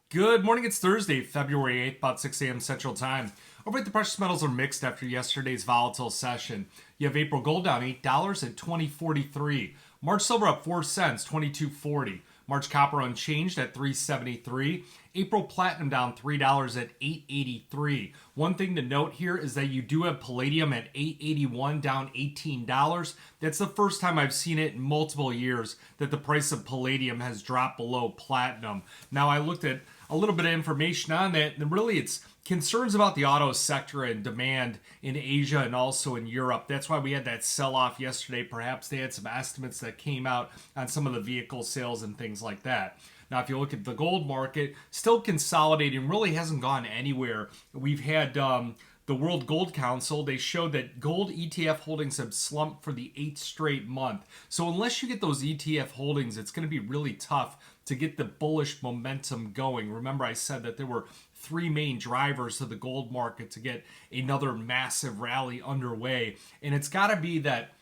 Good morning. It's Thursday, February 8th, about 6 a.m. Central Time. Overnight, the precious metals are mixed after yesterday's volatile session. You have April gold down $8 at 20.43. March silver up 4 cents, 22.40. March copper unchanged at 3.73. April platinum down $3 at 8.83. One thing to note here is that you do have palladium at 8.81, down $18. That's the first time I've seen it in multiple years that the price of palladium has dropped below platinum. Now, I looked at a little bit of information on that, and really it's concerns about the auto sector and demand in Asia and also in Europe. That's why we had that sell-off yesterday. Perhaps they had some estimates that came out on some of the vehicle sales and things like that. Now, if you look at the gold market, still consolidating, really hasn't gone anywhere. We've had the World Gold Council, they showed that gold ETF holdings have slumped for the 8th straight month. So unless you get those ETF holdings, it's going to be really tough to get the bullish momentum going. Remember, I said that there were three main drivers to the gold market to get another massive rally underway. And it's got to be that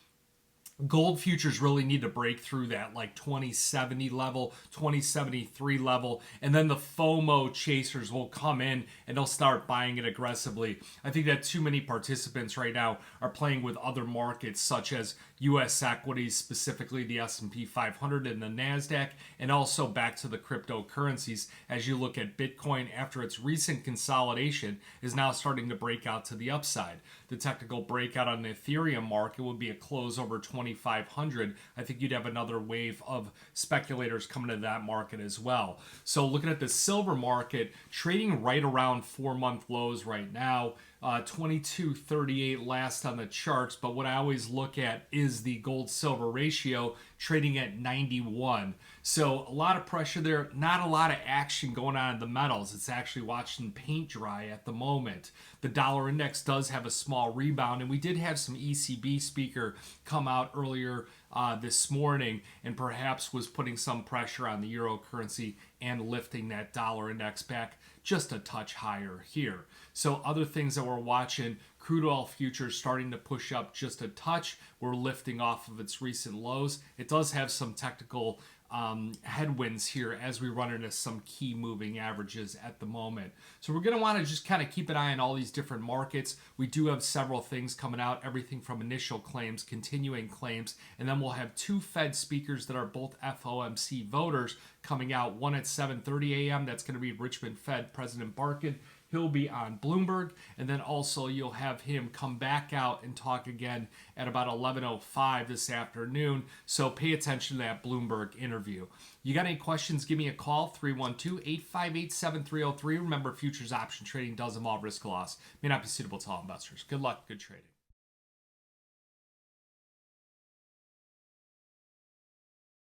gold futures really need to break through that like 2070 level, 2073 level, and then the FOMO chasers will come in and they'll start buying it aggressively. I think that too many participants right now are playing with other markets such as US equities, specifically the S&P 500 and the NASDAQ, and also back to the cryptocurrencies as you look at Bitcoin after its recent consolidation is now starting to break out to the upside. The technical breakout on the Ethereum market would be a close over 2,500. I think you'd have another wave of speculators coming to that market as well. So looking at the silver market, trading right around 4-month lows right now. 22.38 last on the charts, but what I always look at is the gold silver ratio trading at 91. So a lot of pressure there, not a lot of action going on in the metals. It's actually watching paint dry at the moment. The dollar index does have a small rebound, and we did have some ECB speaker come out earlier this morning and perhaps was putting some pressure on the euro currency and lifting that dollar index back just a touch higher here. So other things that we're watching, crude oil futures starting to push up just a touch. We're lifting off of its recent lows. It does have some technical headwinds here as we run into some key moving averages at the moment. So we're going to want to just kind of keep an eye on all these different markets. We do have several things coming out, everything from initial claims, continuing claims, and then we'll have two Fed speakers that are both FOMC voters coming out, one at 7:30 a.m. That's going to be Richmond Fed President Barkin. He'll be on Bloomberg, and then also you'll have him come back out and talk again at about 11:05 this afternoon. So pay attention to that Bloomberg interview. You got any questions, give me a call, 312-858-7303. Remember, futures option trading does involve risk of loss. May not be suitable to all investors. Good luck, good trading.